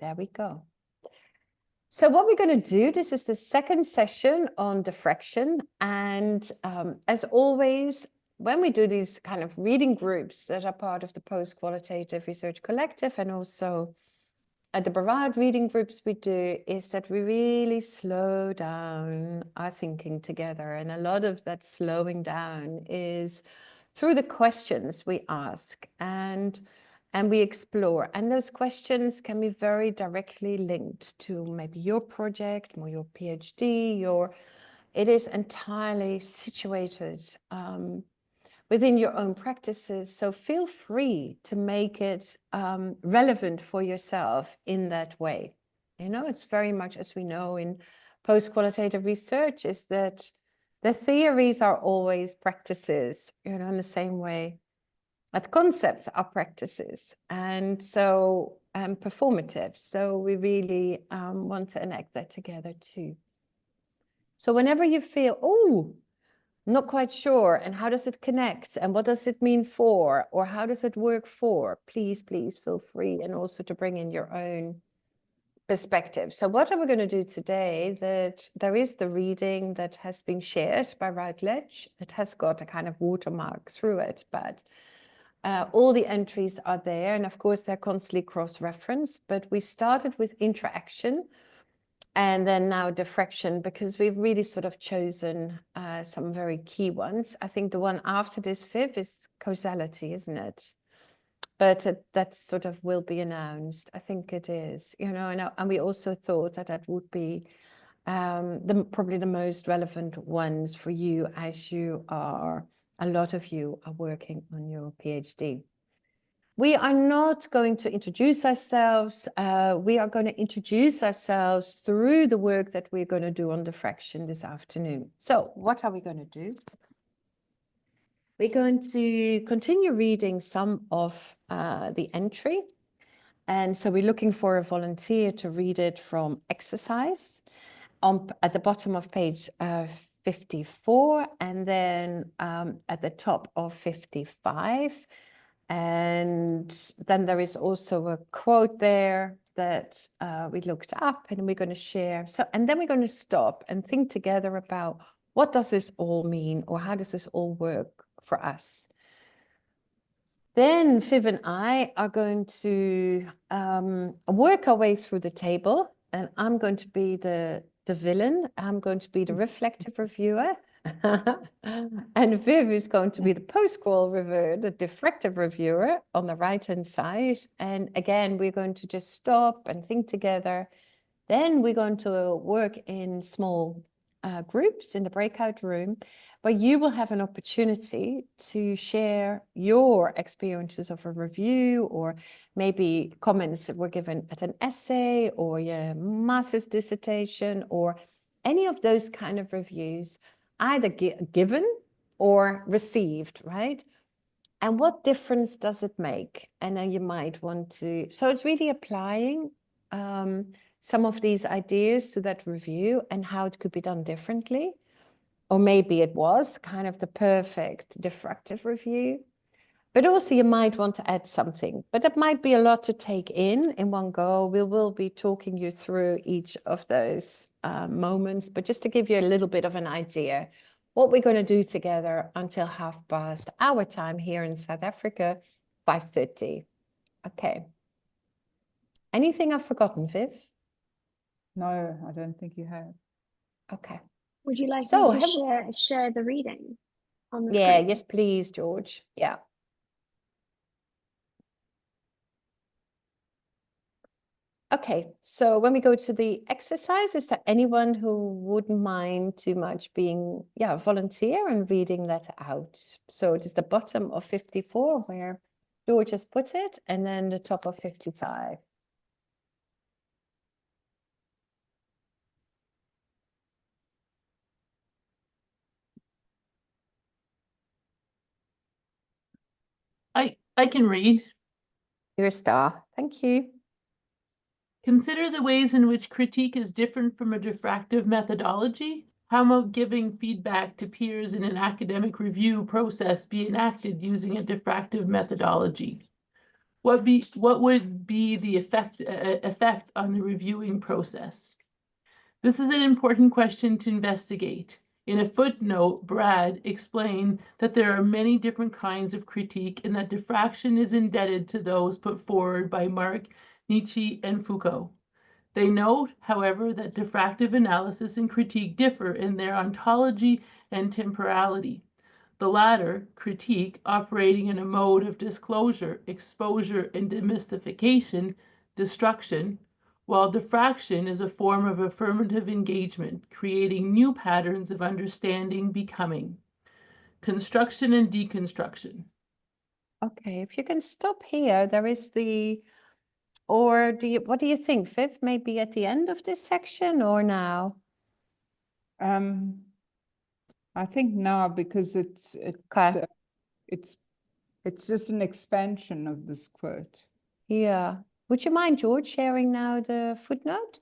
There we go. So what we're going to do, this is the second session on diffraction. And as always, when we do these kind of reading groups that are part of the Post-Qualitative Research Collective and also at the Barad reading groups we do, is that we really slow down our thinking together. And a lot of that slowing down is through the questions we ask and we explore. And those questions can be very directly linked to maybe your project or your PhD, it is entirely situated within your own practices. So feel free to make it relevant for yourself in that way. You know, it's very much, as we know in post-qualitative research, is that the theories are always practices, you know, in the same way that concepts are practices. And so performative. So we really want to enact that together too. So whenever you feel, oh, not quite sure, and how does it connect, and what does it mean for, or how does it work for, please feel free, and also to bring in your own perspective. So what are we going to do today? That there is the reading that has been shared by Routledge. It has got a kind of watermark through it, but all the entries are there, and of course they're constantly cross-referenced. But we started with interaction, and then now diffraction, because we've really sort of chosen some very key ones. I think the one after this, Viv, is causality, isn't it? But that sort of will be announced. I think it is, you know, and we also thought that that would be probably the most relevant ones for you, as you are, a lot of you are working on your PhD. We are not going to introduce ourselves. We are going to introduce ourselves through the work that we're going to do on diffraction this afternoon. So what are we going to do? We're going to continue reading some of the entry. And so we're looking for a volunteer to read it from exercise at the bottom of page 54, and then at the top of 55. And then there is also a quote there that we looked up, and we're going to share. So, and then we're going to stop and think together about what does this all mean, or how does this all work for us? Then Viv and I are going to work our way through the table, and I'm going to be the villain. I'm going to be the reflective reviewer. And Viv is going to be the post-qual reviewer, the diffractive reviewer on the right-hand side. And again, we're going to just stop and think together. Then we're going to work in small groups in the breakout room, where you will have an opportunity to share your experiences of a review, or maybe comments that were given at an essay or your master's dissertation, or any of those kind of reviews, either given or received, right? And what difference does it make? And then you might want to, so it's really applying some of these ideas to that review and how it could be done differently. Or maybe it was kind of the perfect diffractive review. But also you might want to add something, but it might be a lot to take in one go. We will be talking you through each of those moments, but just to give you a little bit of an idea, what we're going to do together until past our time here in South Africa, 5:30. Okay. Anything I've forgotten, Viv? No, I don't think you have. Okay. Would you like So me to share the reading on the yeah, screen? yes, please, George. Yeah. Okay, so when we go to the exercise, is there anyone who wouldn't mind too much being, a volunteer and reading that out? So it is the bottom of 54 where George has put it, and then the top of 55. I can read. You're a star. Thank you. Consider the ways in which critique is different from a diffractive methodology. How might giving feedback to peers in an academic review process be enacted using a diffractive methodology? What would be the effect on the reviewing process? This is an important question to investigate. In a footnote, Brad explained that there are many different kinds of critique and that diffraction is indebted to those put forward by Marx, Nietzsche, and Foucault. They note, however, that diffractive analysis and critique differ in their ontology and temporality. The latter, critique, operating in a mode of disclosure, exposure, and demystification, destruction, while diffraction is a form of affirmative engagement, creating new patterns of understanding, becoming. Construction and deconstruction. Okay, if you can stop here, there is the, or what do you think, Viv? Maybe at the end of this section or now? I think now, because Okay, it's just an expansion of this quote. yeah. Would you mind, George, sharing now the footnote?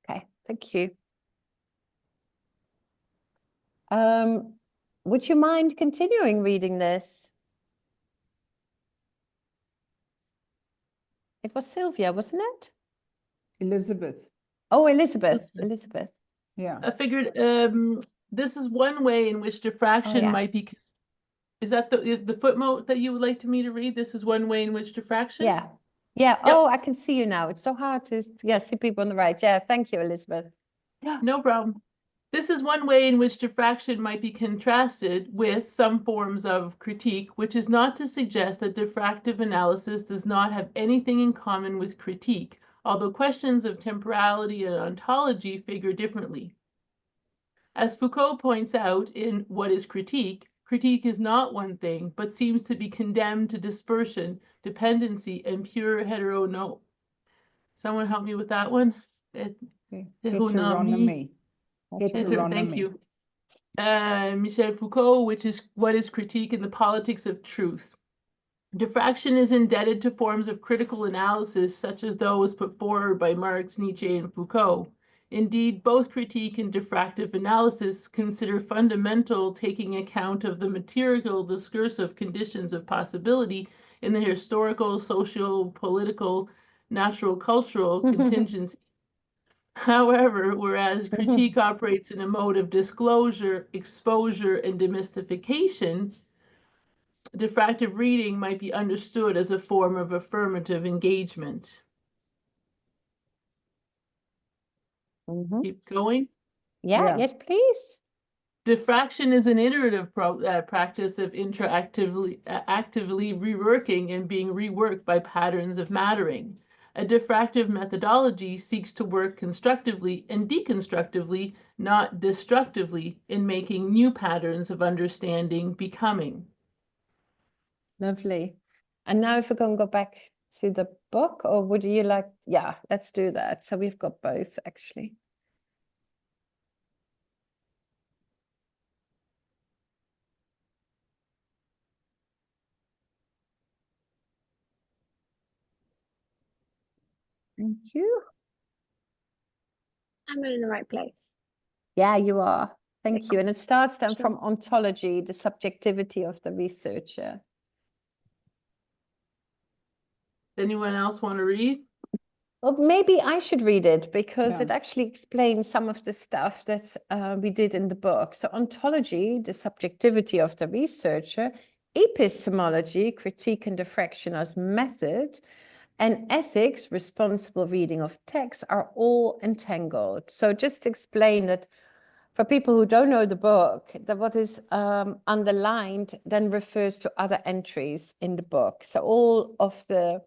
Okay, thank you. Would you mind continuing reading this? It was Sylvia, wasn't it? Elizabeth, Oh, Elizabeth. yeah. I figured this is one way in which diffraction yeah. might be. Is that the footnote that you would like me to read? This is one way in which diffraction? Yeah. Yeah. Oh, I can see you now. It's so hard to see people on the right. Yeah, thank you, Elizabeth. Yeah. No problem. This is one way in which diffraction might be contrasted with some forms of critique, which is not to suggest that diffractive analysis does not have anything in common with critique, although questions of temporality and ontology figure differently. As Foucault points out in What is Critique, critique is not one thing, but seems to be condemned to dispersion, dependency, and pure heteronomy. Someone help me with that one? Heteronomy. Thank you. Michel Foucault, which is What is Critique in the Politics of Truth. Diffraction is indebted to forms of critical analysis such as those put forward by Marx, Nietzsche, and Foucault. Indeed, both critique and diffractive analysis consider fundamental taking account of the material discursive conditions of possibility in the historical, social, political, natural, cultural contingency. However, whereas critique operates in a mode of disclosure, exposure, and demystification, diffractive reading might be understood as a form of affirmative engagement. Keep going. Yeah, yes, please. Diffraction is an iterative practice of actively reworking and being reworked by patterns of mattering. A diffractive methodology seeks to work constructively and deconstructively, not destructively, in making new patterns of understanding becoming. Lovely. And now if we can go back to the book, or would you like, yeah, let's do that. So we've got both actually. Thank you. Am I in the right place? Yeah, you are. Thank you. And it starts then Sure. from ontology, the subjectivity of the researcher. Anyone else want to read? Well, maybe I should read it because Yeah. it actually explains some of the stuff that we did in the book. So ontology, the subjectivity of the researcher, epistemology, critique and diffraction as method, and ethics, responsible reading of text, are all entangled. So just to explain that for people who don't know the book, that what is underlined then refers to other entries in the book. So all of the,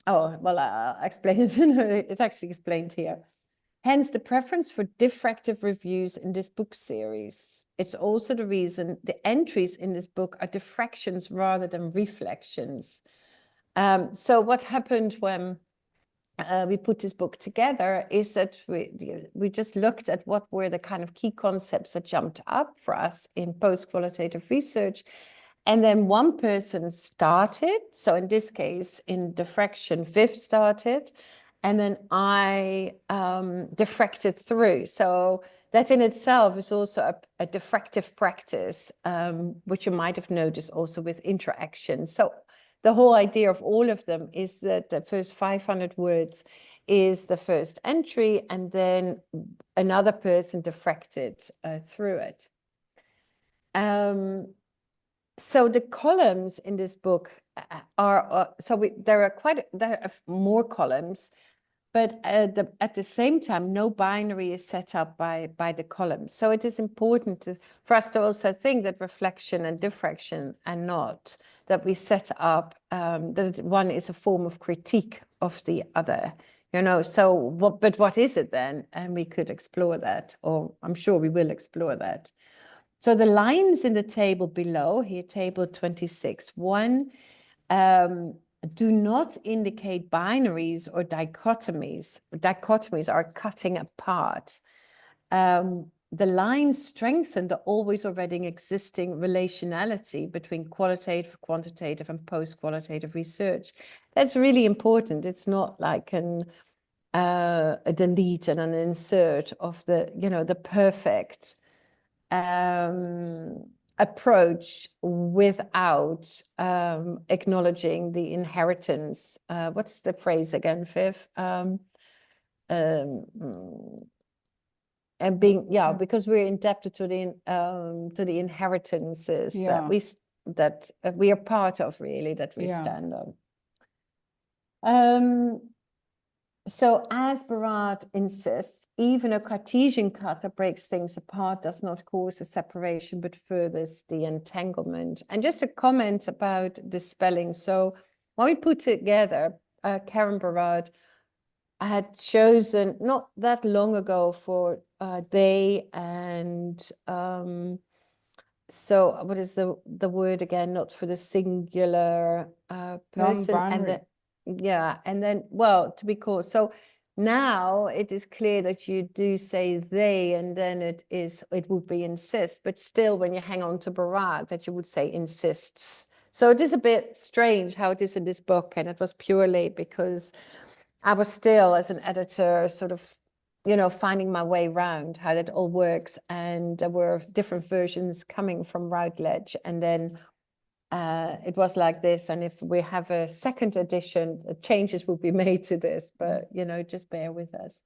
oh, well, I'll explain it. It's actually explained here. Hence the preference for diffractive reviews in this book series. It's also the reason the entries in this book are diffractions rather than reflections. So what happened when we put this book together is that we just looked at what were the kind of key concepts that jumped up for us in post-qualitative research. And then one person started. So in this case, in diffraction, Viv started. And then I diffracted through. So that in itself is also a diffractive practice, which you might have noticed also with interaction. So the whole idea of all of them is that the first 500 words is the first entry, and then another person diffracted through it. So the columns in this book are there are more columns, but at the same time, no binary is set up by the columns. So it is important for us to also think that reflection and diffraction are not, that we set up, that one is a form of critique of the other. You know, so but what is it then? And we could explore that, or I'm sure we will explore that. So the lines in the table below here, table 26, do not indicate binaries or dichotomies. Dichotomies are cutting apart. The lines strengthen the always already existing relationality between qualitative, quantitative, and post-qualitative research. That's really important. It's not like a delete and an insert of the, you know, the perfect approach without acknowledging the inheritance. What's the phrase again, Viv? And being, because we're indebted to the inheritances that we are part of, really, that we stand on. So as Barat insists, even a Cartesian cut that breaks things apart does not cause a separation, but furthers the entanglement. And just a comment about the spelling. So when we put together, Karin Barat had chosen not that long ago for they and so what is the word again? Not for the singular person, and and then, well, to be called. So now it is clear that you do say they, and then it would be insist, but still when you hang on to Barat, that you would say insists. So it is a bit strange how it is in this book, and it was purely because I was still, as an editor, sort of, you know, finding my way around how that all works, and there were different versions coming from Routledge, and then it was like this, and if we have a second edition, changes will be made to this, but, you know, just bear with us.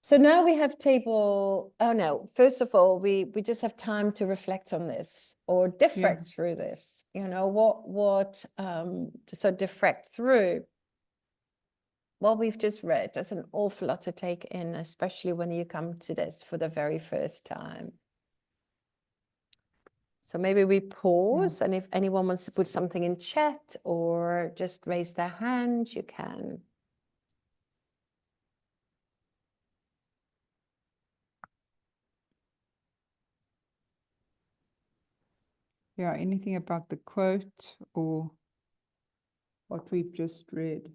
So now we have table, oh no, first of all, we just have time to reflect on this, or diffract through this, you know, so diffract through what we've just read. There's an awful lot to take in, especially when you come to this for the very first time. So maybe we pause, and if anyone wants to put something in chat or just raise their hand, you can. Yeah, anything about the quote or what we've just read?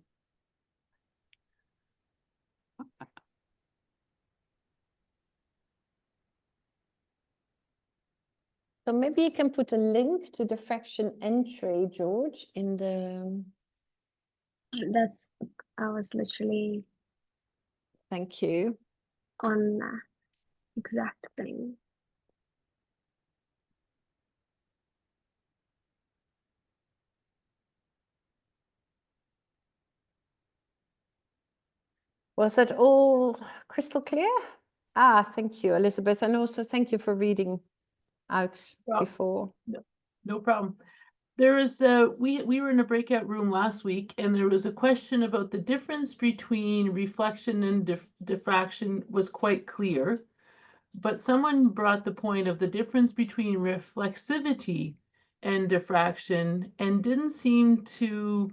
So maybe you can put a link to the diffraction entry, George, in the... I was literally... Thank you. On that exact thing. Was that all crystal clear? Thank you, Elizabeth. And also thank you for reading out before. No problem. There is we were in a breakout room last week, and there was a question about the difference between reflection and diffraction was quite clear, but someone brought the point of the difference between reflexivity and diffraction, and didn't seem to,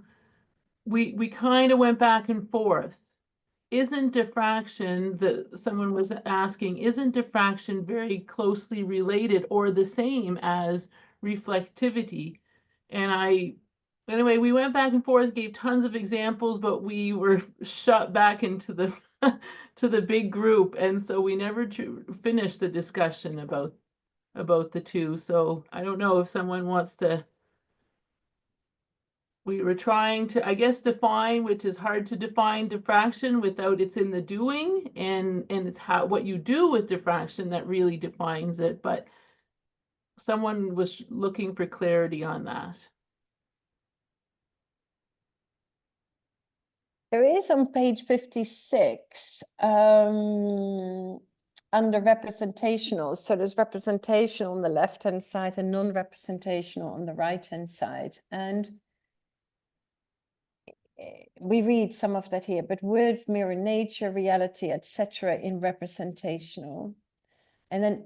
we kind of went back and forth. Isn't diffraction, someone was asking, isn't diffraction very closely related or the same as reflectivity? And anyway, we went back and forth, gave tons of examples, but we were shut back into the to the big group, and so we never finished the discussion about the two. So I don't know if someone wants to we were trying to, I guess, define, which is hard to define, diffraction without it's in the doing, and it's what you do with diffraction that really defines it. But someone was looking for clarity on that. There is on page 56, under representational. So there's representational on the left-hand side and non-representational on the right-hand side. And we read some of that here, but words mirror nature, reality, etc. in representational. And then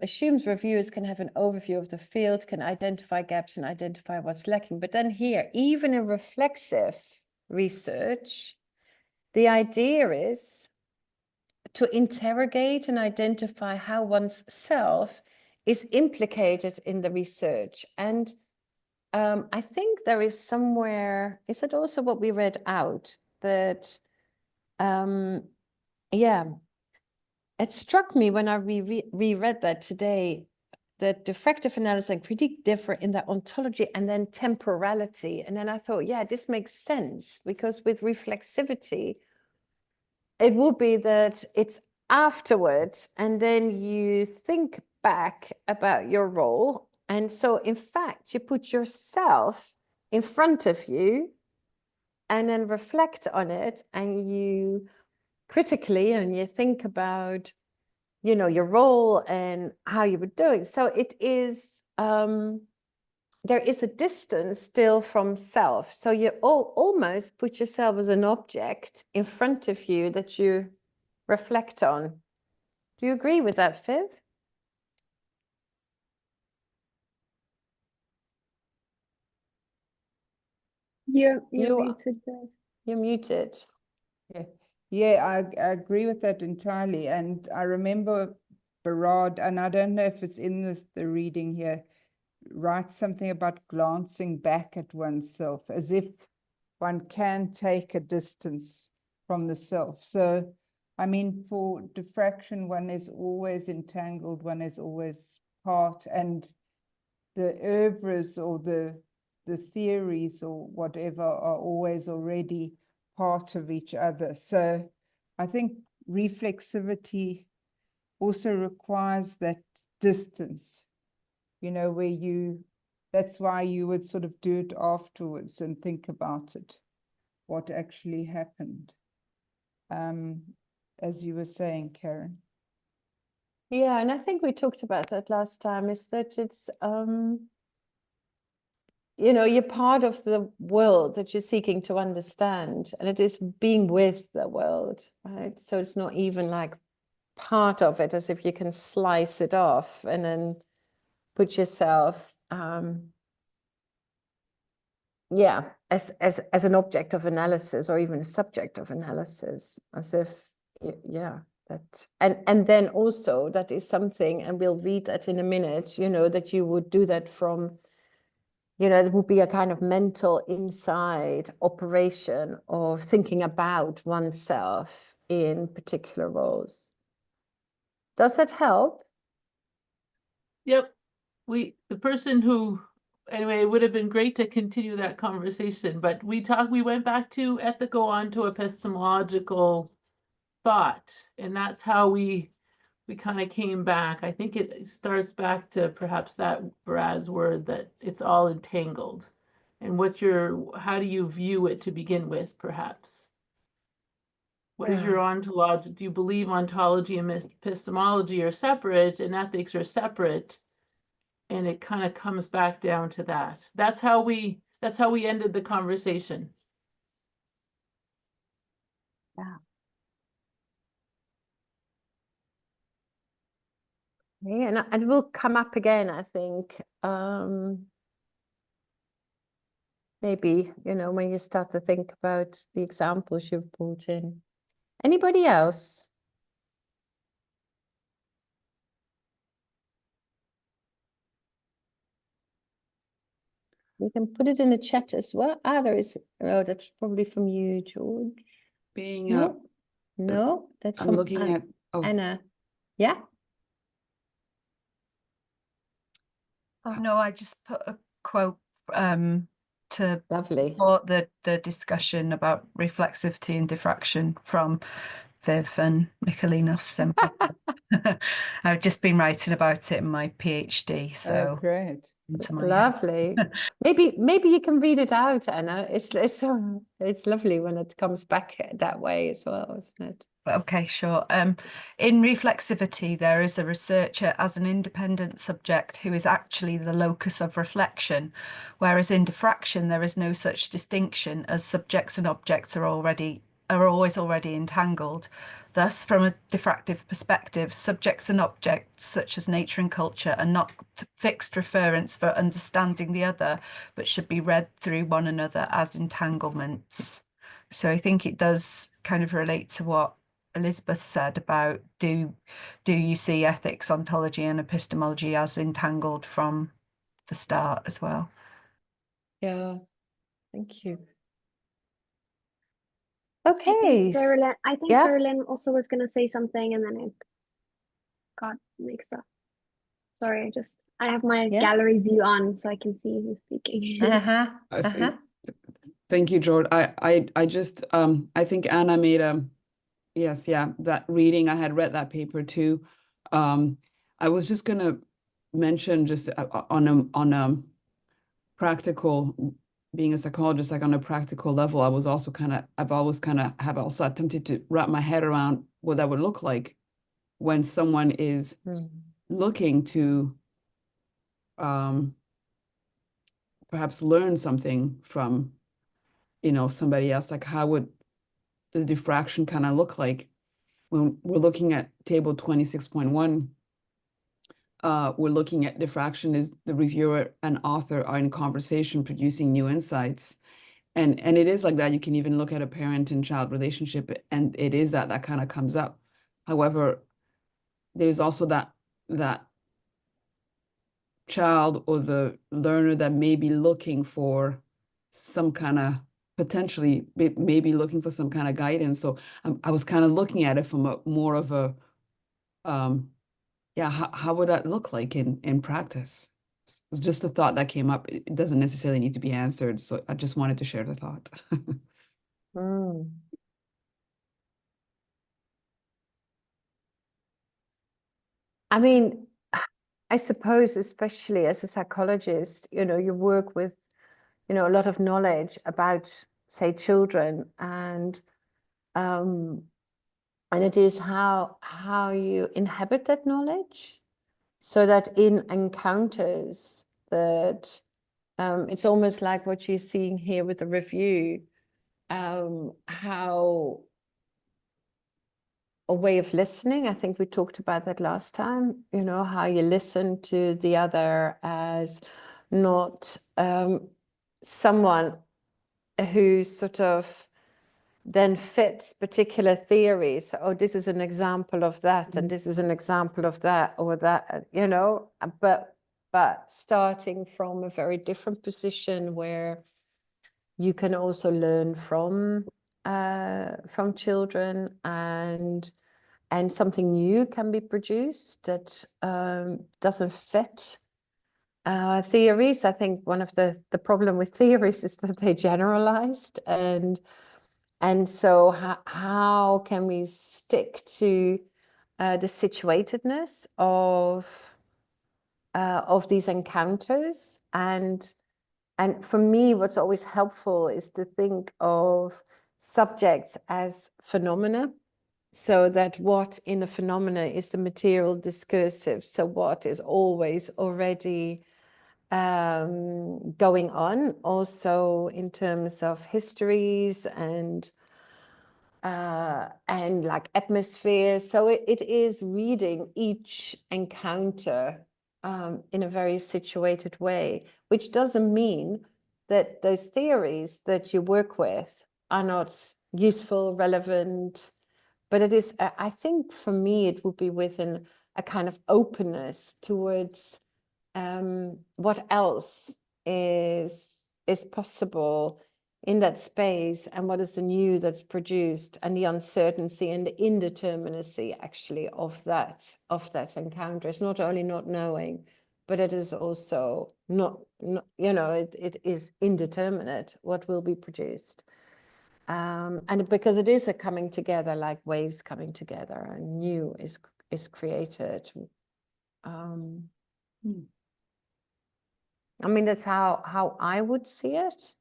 assumes reviewers can have an overview of the field, can identify gaps and identify what's lacking. But then here, even in reflexive research, the idea is to interrogate and identify how one's self is implicated in the research. And I think there is somewhere, is it also what we read out, that, yeah, it struck me when I reread that today, that diffractive analysis and critique differ in their ontology and then temporality. And then I thought, yeah, this makes sense, because with reflexivity, it would be that it's afterwards, and then you think back about your role. And so, in fact, you put yourself in front of you and then reflect on it, and you critically, and you think about, you know, your role and how you were doing. So it is, there is a distance still from self. So you almost put yourself as an object in front of you that you reflect on. Do you agree with that, Viv? You're You are. muted there. You're muted. Yeah, I agree with that entirely. And I remember Barad, and I don't know if it's in the reading here, writes something about glancing back at oneself, as if one can take a distance from the self. So, I mean, for diffraction, one is always entangled, one is always part, and the oeuvres or the theories or whatever are always already part of each other. So I think reflexivity also requires that distance, you know, where that's why you would sort of do it afterwards and think about it, what actually happened. As you were saying, Karin. Yeah, and I think we talked about that last time, is that it's, you know, you're part of the world that you're seeking to understand, and it is being with the world, right? So it's not even like part of it, as if you can slice it off and then put yourself, yeah, as an object of analysis, or even a subject of analysis, as if, yeah, that, and then also that is something, and we'll read that in a minute, you know, that you would do that from, you know, it would be a kind of mental inside operation of thinking about oneself in particular roles. Does that help? Yep. The person who, anyway, it would have been great to continue that conversation, but we went back to ethical onto epistemological thought, and that's how we kind of came back. I think it starts back to perhaps that Brad's word, that it's all entangled. And how do you view it to begin with, perhaps? What is your ontology? Do you believe ontology and epistemology are separate and ethics are separate? And it kind of comes back down to that. That's how we ended the conversation. Yeah. Yeah, and it will come up again, I think. Maybe, you know, when you start to think about the examples you've brought in. Anybody else? You can put it in the chat as well. Ah, there is. Oh, that's probably from you, George. Being No, no, that's I'm from looking at, oh, Anna. Yeah. Oh no, I just put a quote to Lovely. support the discussion about reflexivity and diffraction from Viv and Michelinos. I've just been writing about it in my PhD, Oh, so great. into my Lovely. Maybe you can read it out, Anna. It's lovely when it comes back that way as well, isn't it? Okay, sure. In reflexivity, there is a researcher as an independent subject who is actually the locus of reflection, whereas in diffraction, there is no such distinction, as subjects and objects are always already entangled. Thus, from a diffractive perspective, subjects and objects, such as nature and culture, are not fixed referents for understanding the other, but should be read through one another as entanglements. So I think it does kind of relate to what Elizabeth said about do you see ethics, ontology, and epistemology as entangled from the start as well? Yeah, thank you. I Okay. think yeah. Carolyn also was going to say something and then it got mixed up. Sorry, I have my Yeah. gallery view on so I can see who's speaking. Uh-huh. I think, thank you, George. I just I think Anna made yes, yeah, that reading, I had read that paper too. I was just gonna mention just on a practical, being a psychologist, like on a practical level, I've always have also attempted to wrap my head around what that would look like when someone is looking to perhaps learn something from, somebody else. Like, how would the diffraction kind of look like when we're looking at table 26.1? We're looking at diffraction as the reviewer and author are in conversation, producing new insights. And it is like that. You can even look at a parent and child relationship, and it is that kind of comes up. However, there's also that child or the learner that may be looking for some kind of potentially maybe looking for some kind of guidance. So I was kind of looking at it from a more of a yeah, how would that look like in practice? It's just a thought that came up. It doesn't necessarily need to be answered, so I just wanted to share the thought. I mean, I suppose, especially as a psychologist, you work with, a lot of knowledge about, say, children, and it is how you inhabit that knowledge, so that in encounters that it's almost like what you're seeing here with the review, how a way of listening. I think we talked about that last time, how you listen to the other as not someone who sort of then fits particular theories. Oh, this is an example of that, and this is an example of that, or that, but starting from a very different position where you can also learn from children, and something new can be produced that doesn't fit theories. I think one of the problem with theories is that they're generalized, and so how can we stick to the situatedness of these encounters? And for me, what's always helpful is to think of subjects as phenomena, so that what in a phenomena is the material discursive. So what is always already going on, also in terms of histories and like atmosphere. So it is reading each encounter in a very situated way, which doesn't mean that those theories that you work with are not useful, relevant, but it is, I think for me, it would be within a kind of openness towards what else is possible in that space, and what is the new that's produced, and the uncertainty and the indeterminacy actually of that encounter. It's not only not knowing, but it is also not, you know, it is indeterminate what will be produced. And because it is a coming together, like waves coming together, and new is created. I mean, that's how I would see it.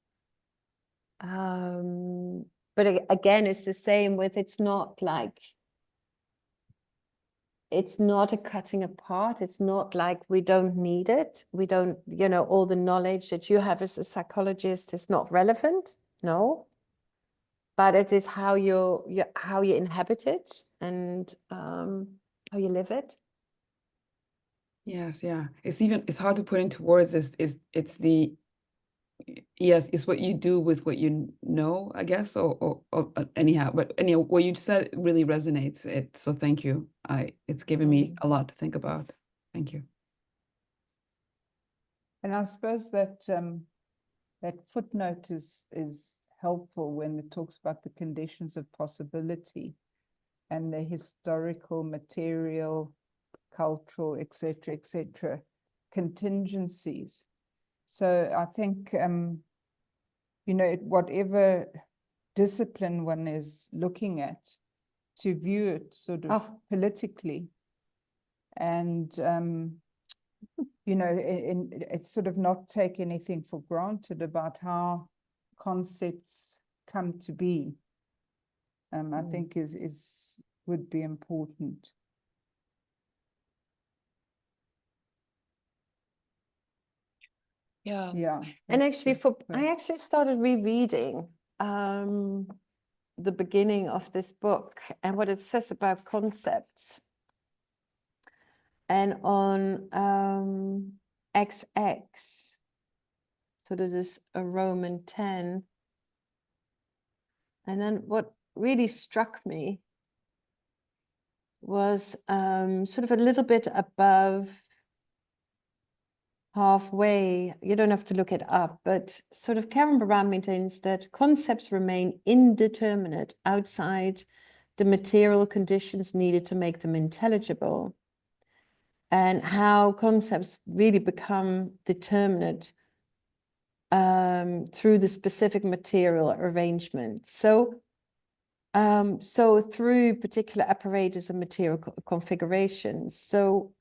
But again, it's the same with, it's not like, it's not a cutting apart. It's not like we don't need it. We don't, you know, all the knowledge that you have as a psychologist is not relevant. No. But it is how how you inhabit it and how you live it. Yes, yeah. It's hard to put into words. It's what you do with what you know, I guess, or anyhow. But anyhow, what you said really resonates. So thank you. It's given me a lot to think about. Thank you. And I suppose that that footnote is helpful when it talks about the conditions of possibility and the historical, material, cultural, etc., contingencies. So I think, you know, whatever discipline one is looking at, to view it sort of politically, and you know, it's sort of not take anything for granted about how concepts come to be. I think would be important. Yeah. Yeah. And that's actually the I actually started rereading the beginning of this book and what it says about concepts. And on XX, so this is a Roman 10. And then what really struck me was sort of a little bit above halfway, you don't have to look it up, but sort of Karin Baran maintains that concepts remain indeterminate outside the material conditions needed to make them intelligible, and how concepts really become determinate through the specific material arrangement. So through particular apparatus and material configurations. So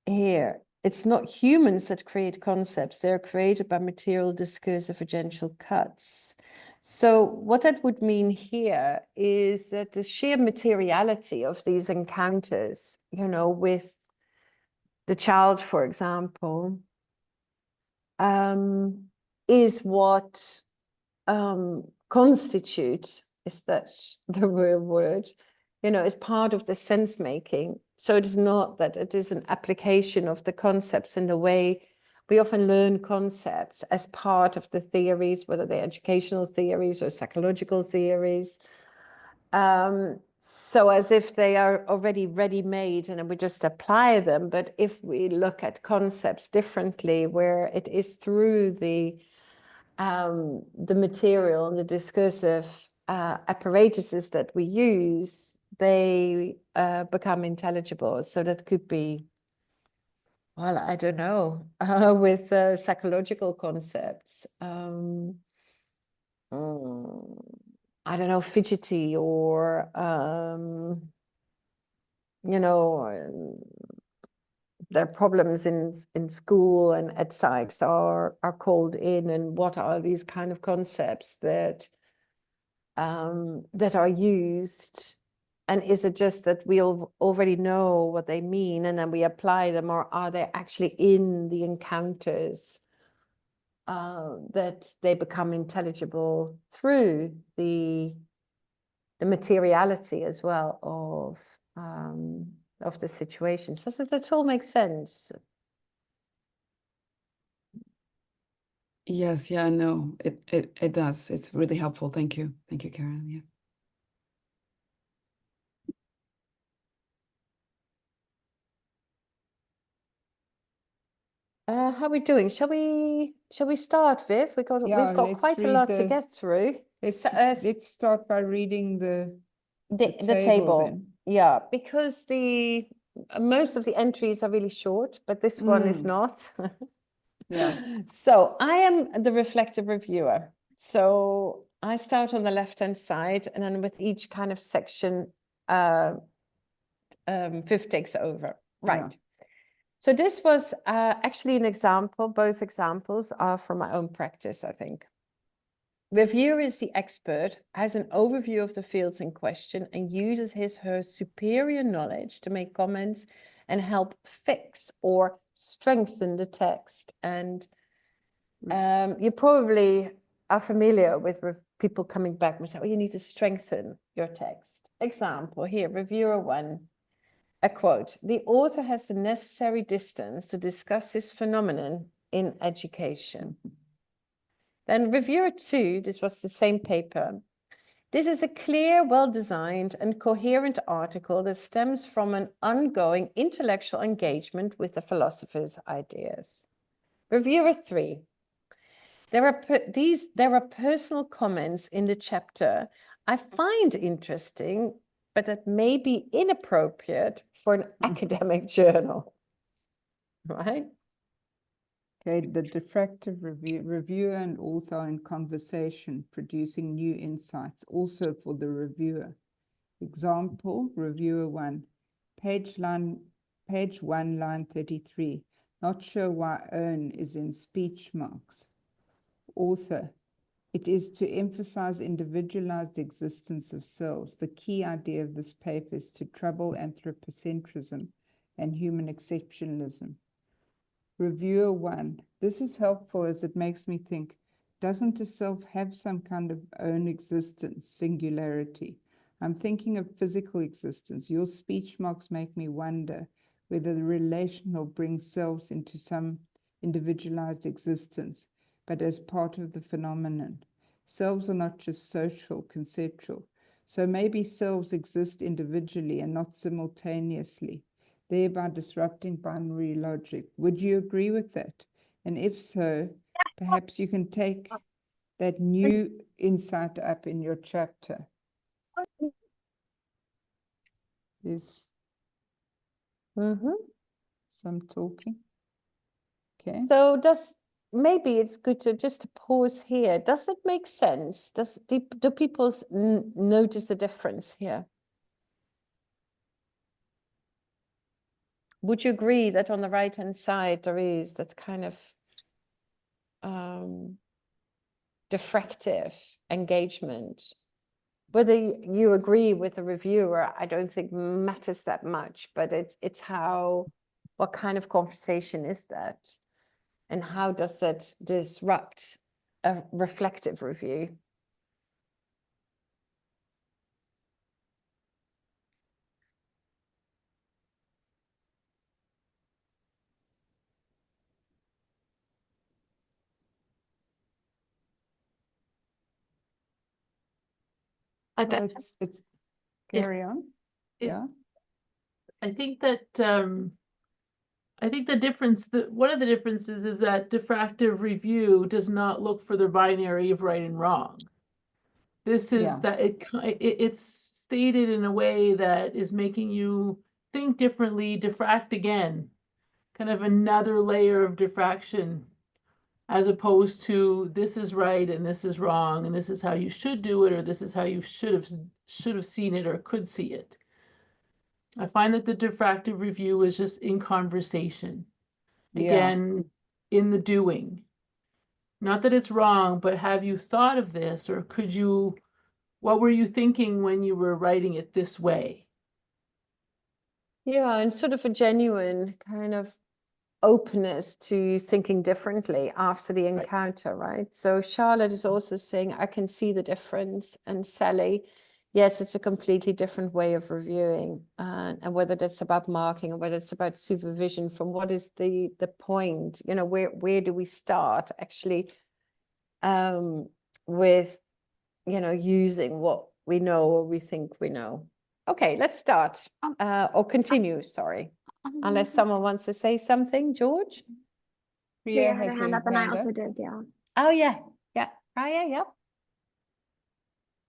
here, it's not humans that create concepts. They're created by material discursive agential cuts. So what that would mean here is that the sheer materiality of these encounters, you know, with the child, for example, is what constitutes, is that the real word, you know, is part of the sense making. So it is not that it is an application of the concepts in the way we often learn concepts as part of the theories, whether they're educational theories or psychological theories. So as if they are already ready-made and we just apply them. But if we look at concepts differently, where it is through the material and the discursive apparatuses that we use, they become intelligible. So that could be, well, I don't know, with psychological concepts. I don't know, fidgety, or, you know, their problems in school and at psychs are called in, and what are these kind of concepts that that are used, and is it just that we already know what they mean and then we apply them, or are they actually in the encounters that they become intelligible through the materiality as well of the situation? So does that all make sense? Yes, yeah, no, it does. It's really helpful. Thank you. Thank you, Karin. Yeah. How are we doing? Shall we start, Viv? We've got let's quite a read lot to get through. Let's start by reading the the table table. then. Yeah, because the most of the entries are really short, but this one is Mm. not. Yeah. So I am the reflective reviewer. So I start on the left-hand side, and then with each kind of section, Viv takes over. Right. So this was actually an example. Both examples are from my own practice, I think. Reviewer is the expert, has an overview of the fields in question, and uses his/her superior knowledge to make comments and help fix or strengthen the text. And you probably are familiar with people coming back and say, oh, you need to strengthen your text. Example here, reviewer 1, a quote: "The author has the necessary distance to discuss this phenomenon in education." Then reviewer 2, this was the same paper. "This is a clear, well-designed and coherent article that stems from an ongoing intellectual engagement with the philosopher's ideas." Reviewer 3, there are personal comments in the chapter I find interesting, but that may be inappropriate for an academic journal. Right? Okay, the diffractive reviewer and author are in conversation, producing new insights, also for the reviewer. Example, reviewer 1, page 1, line 33. Not sure why own is in speech marks. Author, it is to emphasize individualized existence of selves. The key idea of this paper is to trouble anthropocentrism and human exceptionalism. Reviewer 1, this is helpful as it makes me think, doesn't a self have some kind of own existence, singularity? I'm thinking of physical existence. Your speech marks make me wonder whether the relational brings selves into some individualized existence, but as part of the phenomenon. Selves are not just social, conceptual. So maybe selves exist individually and not simultaneously, thereby disrupting binary logic. Would you agree with that? And if so, perhaps you can take that new insight up in your chapter. There's some talking. Okay. So maybe it's good to just pause here. Does it make sense? Do people notice the difference here? Would you agree that on the right-hand side there is that kind of diffractive engagement? Whether you agree with the reviewer, I don't think matters that much, but it's what kind of conversation is that? And how does that disrupt a reflective review? It's carry on. Yeah. I think that the difference, one of the differences is that diffractive review does not look for the binary of right and wrong. This is that it's stated in a way that is making you think differently, diffract again, kind of another layer of diffraction, as opposed to this is right and this is wrong and this is how you should do it, or this is how you should have seen it or could see it. I find that the diffractive review is just in conversation. Again, in the doing. Not that it's wrong, but have you thought of this, or what were you thinking when you were writing it this way? Yeah, and sort of a genuine kind of openness to thinking differently after the encounter, right? So Charlotte is also saying, I can see the difference. And Sally, yes, it's a completely different way of reviewing. And whether that's about marking or whether it's about supervision, from what is the point, where do we start actually with, using what we know or we think we know. Okay, let's start or continue, sorry. Unless someone wants to say something, George? Priya had her hand up and I also did, yeah. Oh, yeah. Yeah. Priya, yeah.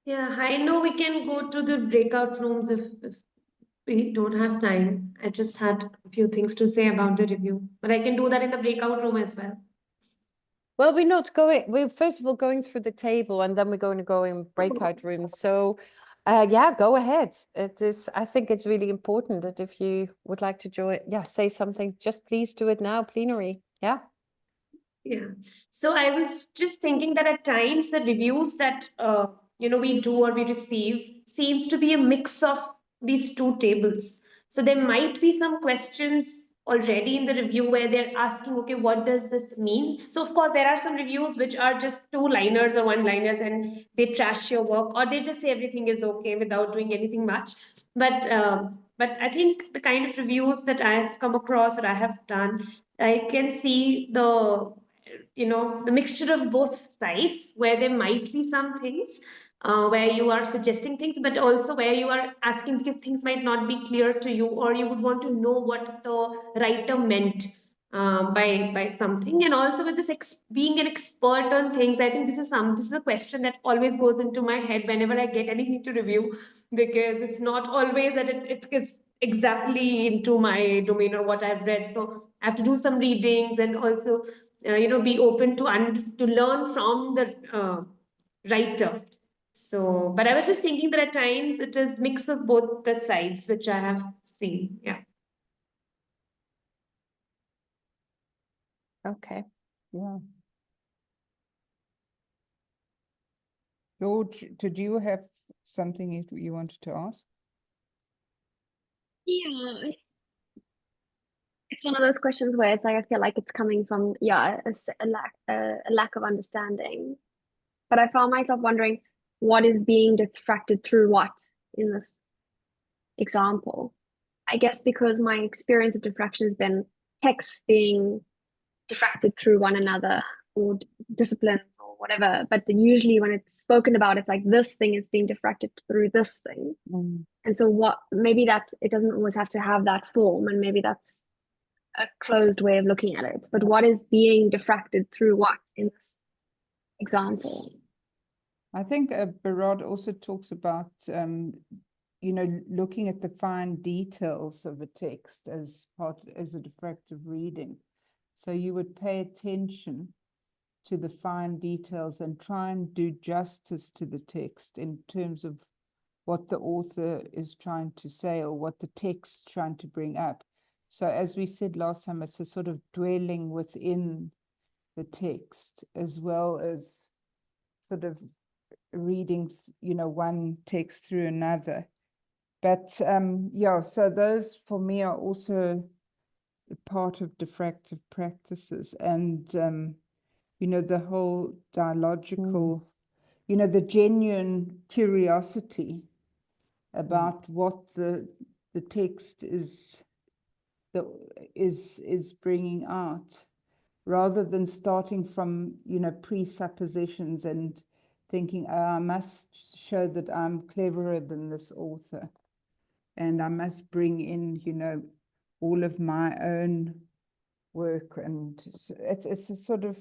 Yeah, I know we can go to the breakout rooms if we don't have time. I just had a few things to say about the review, but I can do that in the breakout room as well. Well, we're not going, we're first of all going through the table and then we're going to go in breakout rooms. So yeah, go ahead. It is, I think it's really important that if you would like to join, yeah, say something, just please do it now, plenary. Yeah. Yeah. So I was just thinking that at times the reviews that we do or we receive seems to be a mix of these two tables. So there might be some questions already in the review where they're asking, okay, what does this mean? So of course there are some reviews which are just two-liners or one-liners and they trash your work, or they just say everything is okay without doing anything much. But I think the kind of reviews that I've come across or I have done, I can see the mixture of both sides, where there might be some things where you are suggesting things, but also where you are asking because things might not be clear to you, or you would want to know what the writer meant by something. And also with this being an expert on things, I think this is a question that always goes into my head whenever I get anything to review, because it's not always that it is exactly into my domain or what I've read. So I have to do some readings and also be open to learn from the writer. So, but I was just thinking that at times it is mix of both the sides, which I have seen. Yeah. Okay. Yeah. George, did you have something you wanted to ask? Yeah, it's one of those questions where it's like I feel like it's coming from a lack of understanding. But I found myself wondering what is being diffracted through what in this example. I guess because my experience of diffraction has been texts being diffracted through one another or disciplines or whatever. But usually when it's spoken about, it's like this thing is being diffracted through this thing. Mm. And so maybe that it doesn't always have to have that form, and maybe that's a closed way of looking at it. But what is being diffracted through what in this example? I think Barad also talks about, looking at the fine details of a text as a diffractive reading. So you would pay attention to the fine details and try and do justice to the text in terms of what the author is trying to say or what the text's trying to bring up. So as we said last time, it's a sort of dwelling within the text as well as sort of reading, one text through another. But yeah, so those for me are also part of diffractive practices, and the whole dialogical, the genuine curiosity about what the text is bringing out, rather than starting from presuppositions and thinking, oh, I must show that I'm cleverer than this author, and I must bring in all of my own work. And it's a sort of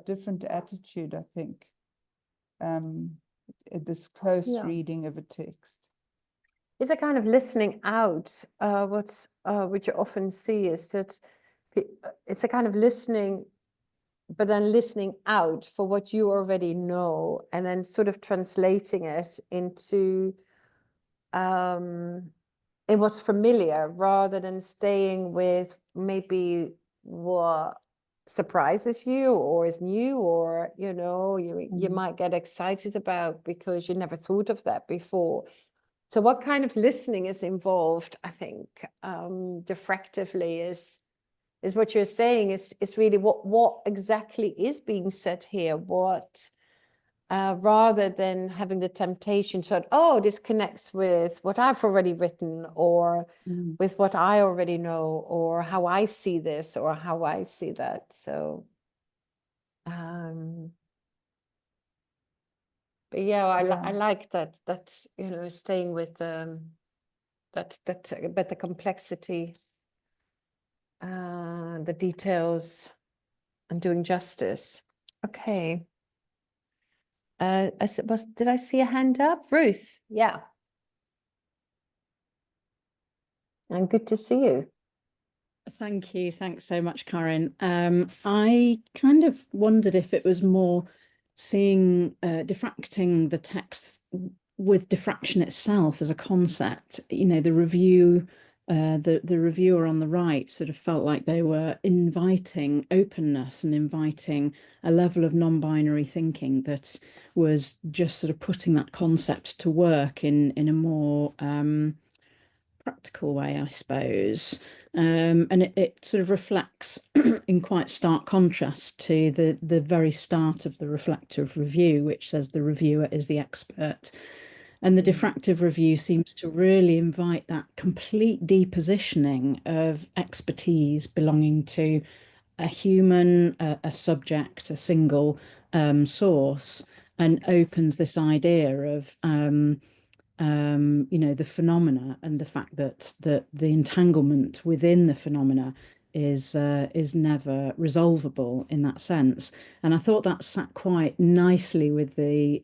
different attitude, I think, this close reading of a text. It's a kind of listening out. Which you often see is that it's a kind of listening, but then listening out for what you already know, and then sort of translating it into in what's familiar, rather than staying with maybe what surprises you or is new, or you might get excited about because you never thought of that before. So what kind of listening is involved, I think, diffractively is what you're saying is really what exactly is being said here, rather than having the temptation to, oh, this connects with what I've already written, or with what I already know, or how I see this, or how I see that. So, but yeah, I like that staying with but the complexity, the details, and doing justice. Okay. Did I see a hand up? Ruth, yeah. and good to see you. Thank you. Thanks so much, Karin. I kind of wondered if it was more seeing diffracting the text with diffraction itself as a concept. You know, the review, the reviewer on the right sort of felt like they were inviting openness and inviting a level of non-binary thinking that was just sort of putting that concept to work in a more practical way, I suppose. And it sort of reflects in quite stark contrast to the very start of the reflective review, which says the reviewer is the expert. And the diffractive review seems to really invite that complete depositioning of expertise belonging to a human, a subject, a single source, and opens this idea of you know, the phenomena and the fact that the entanglement within the phenomena is never resolvable in that sense. And I thought that sat quite nicely with the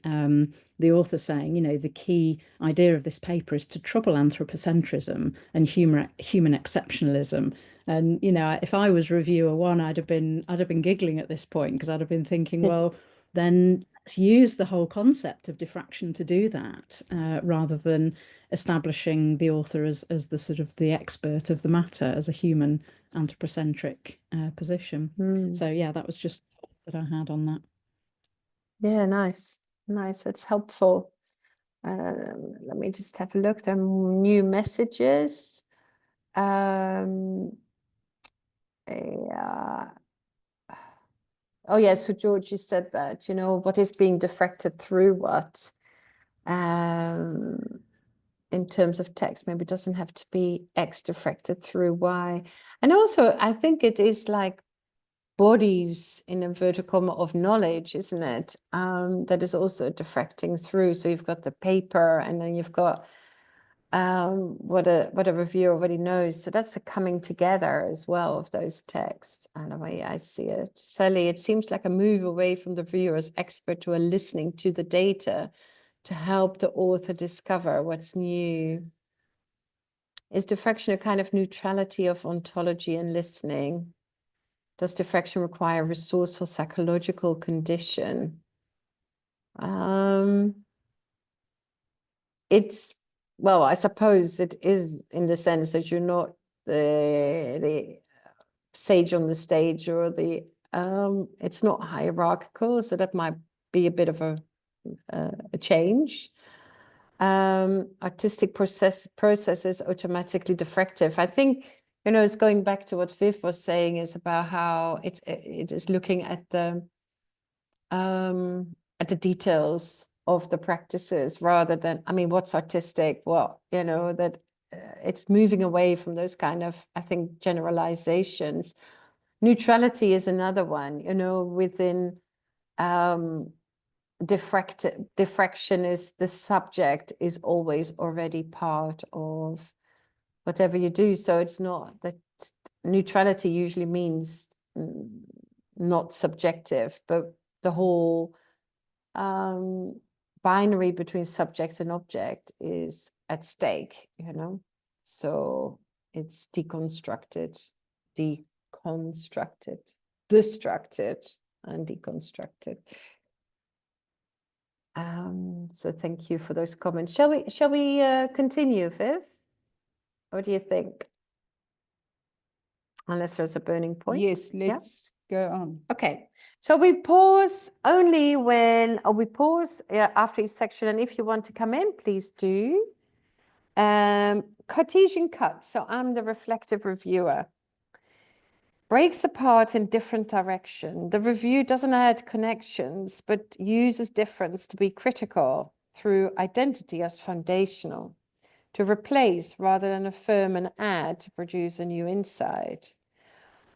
author saying, you know, the key idea of this paper is to trouble anthropocentrism and human exceptionalism. And you know, if I was reviewer one, I'd have been giggling at this point, because I'd have been thinking, well, then let's use the whole concept of diffraction to do that, rather than establishing the author as the sort of the expert of the matter, as a human anthropocentric position. So yeah, that was just that I had on that. Yeah, nice. That's helpful. Let me just have a look. There are new messages. Yeah. Oh yeah, so George, you said that, you know, what is being diffracted through what, in terms of text, maybe it doesn't have to be X diffracted through Y. And also, I think it is like bodies in inverted comma of knowledge, isn't it? That is also diffracting through. So you've got the paper, and then you've got what a reviewer already knows. So that's a coming together as well of those texts. And the way I see it, Sally, it seems like a move away from the viewer as expert to a listening to the data to help the author discover what's new. Is diffraction a kind of neutrality of ontology and listening? Does diffraction require a resourceful psychological condition? It's, well, I suppose it is, in the sense that you're not the sage on the stage, or the it's not hierarchical, so that might be a bit of a change. Artistic process is automatically diffractive. I think, you know, it's going back to what Viv was saying, is about how it is looking at the details of the practices, rather than, I mean, what's artistic? Well, you know, that it's moving away from those kind of, I think, generalizations. Neutrality is another one, you know, within diffraction is the subject is always already part of whatever you do. So it's not that neutrality usually means not subjective, but the whole binary between subject and object is at stake, you know. So it's destructed, and deconstructed. So thank you for those comments. Shall we continue, Viv? What do you think? Unless there's a burning point. Yes, let's go on. Okay, so we pause only when, or we pause after each section, and if you want to come in, please do. Cartesian cut, so I'm the reflective reviewer. Breaks apart in different direction. The review doesn't add connections, but uses difference to be critical through identity as foundational, to replace rather than affirm and add to produce a new insight.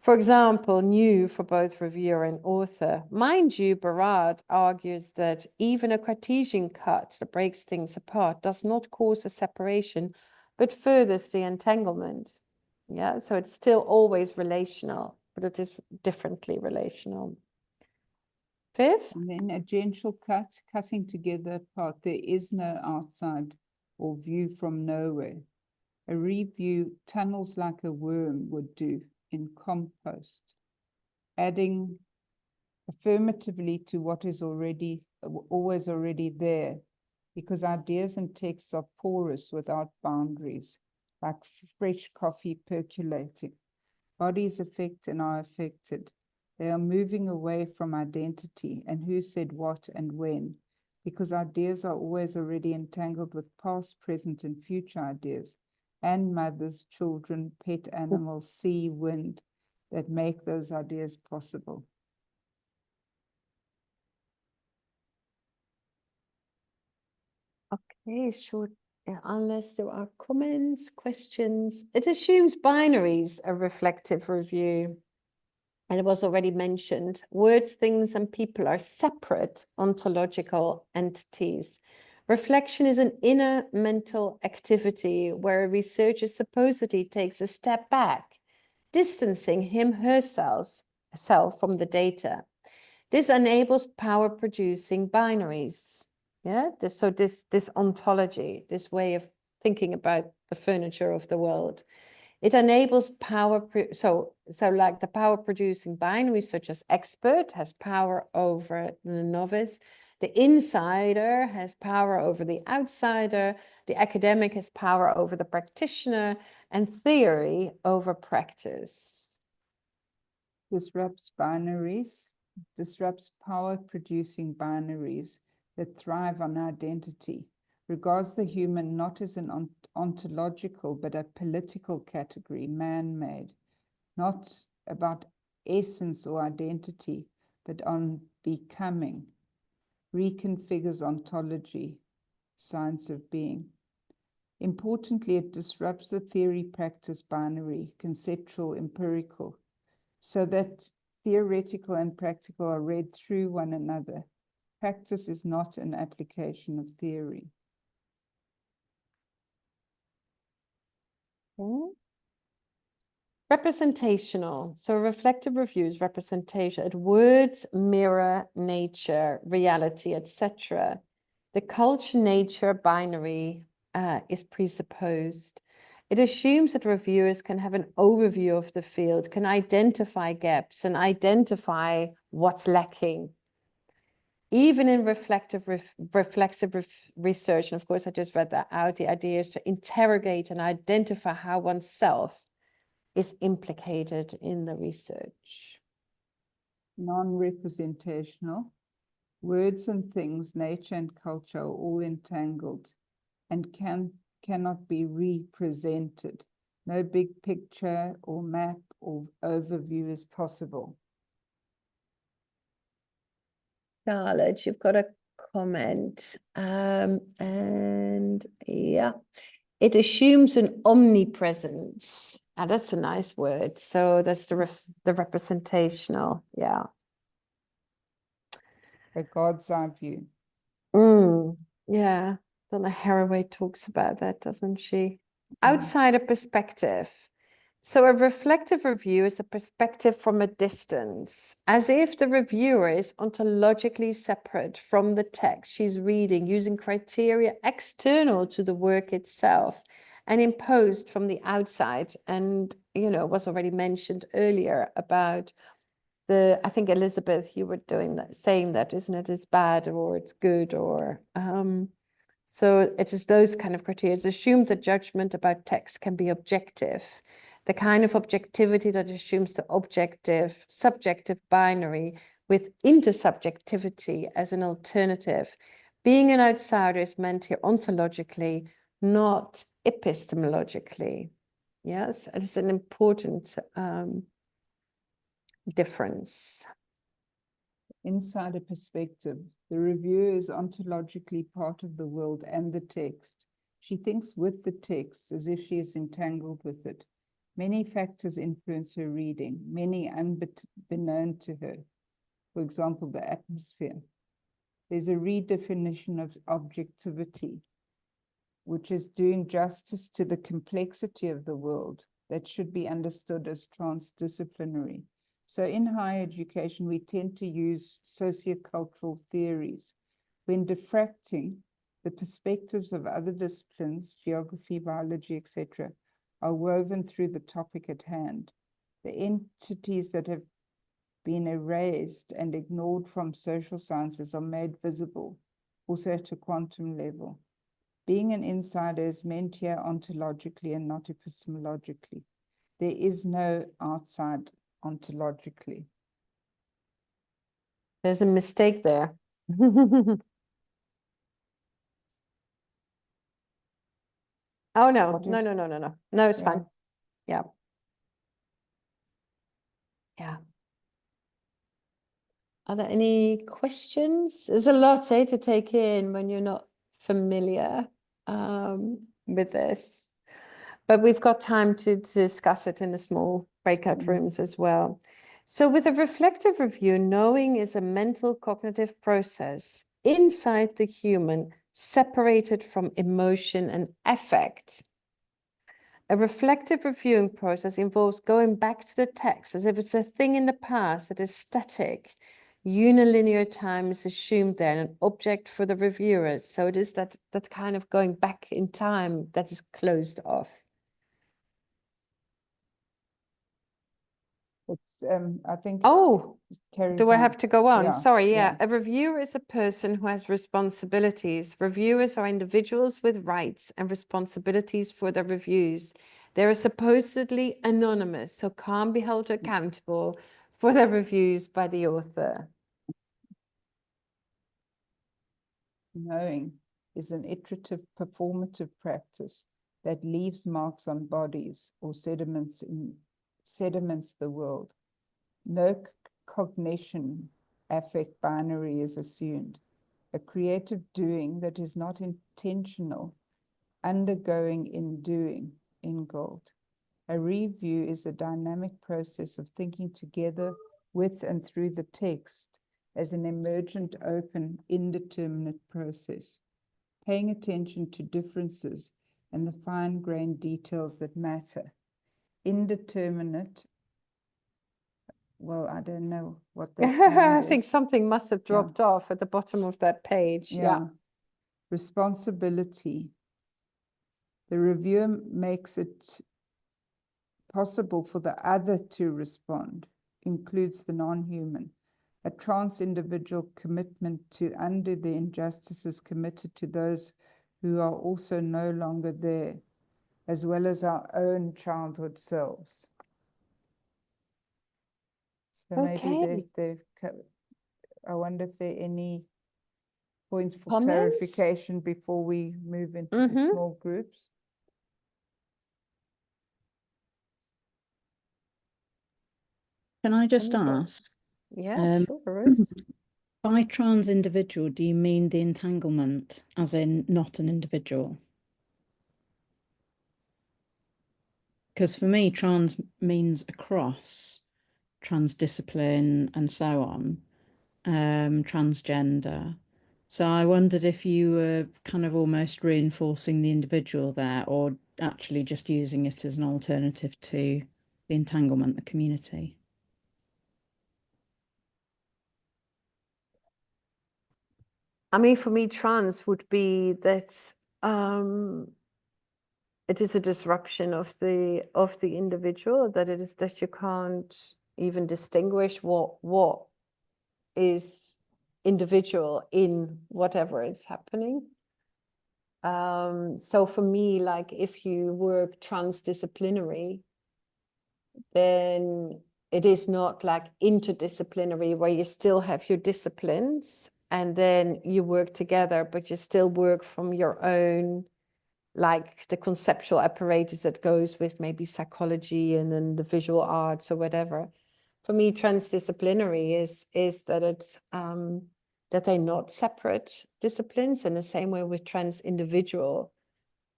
For example, new for both reviewer and author. Mind you, Barad argues that even a Cartesian cut that breaks things apart does not cause a separation, but furthers the entanglement. Yeah, so it's still always relational, but it is differently relational. Viv? And then a gentle cut, cutting together part. There is no outside or view from nowhere. A review tunnels like a worm would do in compost, adding affirmatively to what is always already there, because ideas and texts are porous without boundaries, like fresh coffee percolating. Bodies affect and are affected. They are moving away from identity and who said what and when, because ideas are always already entangled with past, present, and future ideas, and mothers, children, pet animals, sea, wind, that make those ideas possible. Okay, sure. Unless there are comments, questions. It assumes binaries, a reflective review. And it was already mentioned, words, things, and people are separate ontological entities. Reflection is an inner mental activity where a researcher supposedly takes a step back, distancing herself from the data. This enables power-producing binaries. Yeah, this ontology, this way of thinking about the furniture of the world. It enables so like the power producing binary, such as expert has power over the novice, the insider has power over the outsider, the academic has power over the practitioner, and theory over practice. Disrupts power producing binaries that thrive on identity, regards the human not as an ontological but a political category, man-made, not about essence or identity, but on becoming, reconfigures ontology, science of being. Importantly, it disrupts the theory-practice binary, conceptual, empirical, so that theoretical and practical are read through one another. Practice is not an application of theory. Okay. Representational. So reflective review is representation. Words mirror nature, reality, etc. The culture nature binary is presupposed. It assumes that reviewers can have an overview of the field, can identify gaps and identify what's lacking. Even in reflexive research, and of course I just read that out, the idea is to interrogate and identify how oneself is implicated in the research. Non-representational. Words and things, nature and culture are all entangled and cannot be represented. No big picture or map or overview is possible. Charlotte, you've got a comment. And yeah, it assumes an omnipresence. And that's a nice word. So that's the representational. Yeah. A God's eye view. Yeah. Donna Haraway talks about that, doesn't she? Outsider perspective. So a reflective review is a perspective from a distance, as if the reviewer is ontologically separate from the text she's reading, using criteria external to the work itself and imposed from the outside. And, you know, was already mentioned earlier about I think Elizabeth, you were doing that, saying that, isn't it? It's bad or it's good or, so it is those kind of criteria. It's assumed that judgment about text can be objective. The kind of objectivity that assumes the objective, subjective binary with intersubjectivity as an alternative. Being an outsider is meant here ontologically, not epistemologically. Yes, it is an important difference. Insider perspective. The reviewer is ontologically part of the world and the text. She thinks with the text as if she is entangled with it. Many factors influence her reading, many unbeknown to her. For example, the atmosphere. There's a redefinition of objectivity, which is doing justice to the complexity of the world that should be understood as transdisciplinary. So in higher education, we tend to use sociocultural theories. When diffracting, The perspectives of other disciplines, geography, biology, etc., are woven through the topic at hand. The entities that have been erased and ignored from social sciences are made visible, also at a quantum level. Being an insider is meant here ontologically and not epistemologically. There is no outside ontologically. There's a mistake there. Oh, no, What no, is- no, no, no, no. No, it's Yeah. fine. Yeah. Yeah. Are there any questions? There's a lot, to take in when you're not familiar with this. But we've got time to discuss it in the small breakout rooms as well. So with a reflective review, knowing is a mental cognitive process inside the human, separated from emotion and affect. A reflective reviewing process involves going back to the text as if it's a thing in the past that is static. Unilinear time is assumed there and an object for the reviewers. So it is that kind of going back in time that is closed off. It's, I think Oh, it carries do I on. have to go on? Yeah, Sorry, yeah. A reviewer is a person who has responsibilities. Reviewers are individuals with rights and responsibilities for their reviews. They are supposedly anonymous, so can't be held accountable for their reviews by the author. Knowing is an iterative performative practice that leaves marks on bodies or sediments the world. No cognition affect binary is assumed. A creative doing that is not intentional, undergoing in doing, in gold. A review is a dynamic process of thinking together with and through the text as an emergent, open, indeterminate process, paying attention to differences and the fine-grained details that matter. Indeterminate, well, I don't know what that I sound think is. something must have Yeah. dropped off at the bottom of that page. Yeah. Responsibility. The reviewer makes it possible for the other to respond, includes the non-human. A trans individual commitment to undo the injustices committed to those who are also no longer there, as well as our own childhood selves. So maybe Okay. I wonder if there are any points for Comments? clarification before we move into the small groups. Can I just Anybody? ask, Yeah, sure, Rose. by trans individual, do you mean the entanglement, as in not an individual? Because for me, trans means across, transdiscipline and so on, transgender. So I wondered if you were kind of almost reinforcing the individual there, or actually just using it as an alternative to the entanglement, the community. I mean, for me, trans would be that it is a disruption of the individual, that it is that you can't even distinguish what is individual in whatever is happening. So for me, like if you work transdisciplinary, then it is not like interdisciplinary where you still have your disciplines and then you work together, but you still work from your own, like the conceptual apparatus that goes with maybe psychology and then the visual arts or whatever. For me, transdisciplinary is that it's that they're not separate disciplines, in the same way with trans individual,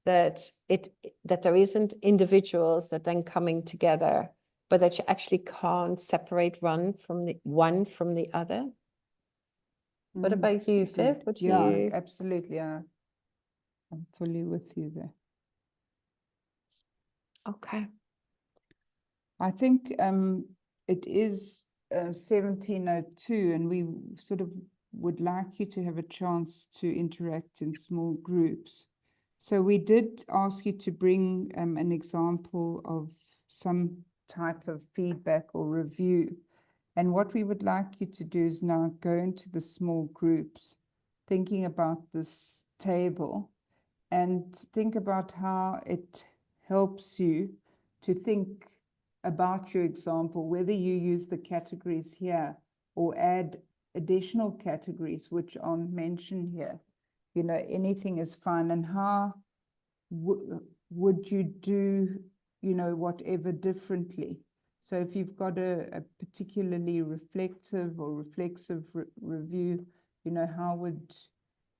that there isn't individuals that then coming together, but that you actually can't separate one from the other. What about you, Viv? Would Yeah, you? absolutely. I'm fully with you there. Okay. I think it is 1702, and we sort of would like you to have a chance to interact in small groups. So we did ask you to bring an example of some type of feedback or review. And what we would like you to do is now go into the small groups, thinking about this table, and think about how it helps you to think about your example, whether you use the categories here or add additional categories which aren't mentioned here. You know, anything is fine. And how would you do, you know, whatever differently? So if you've got a particularly reflective or reflexive review, you know, how would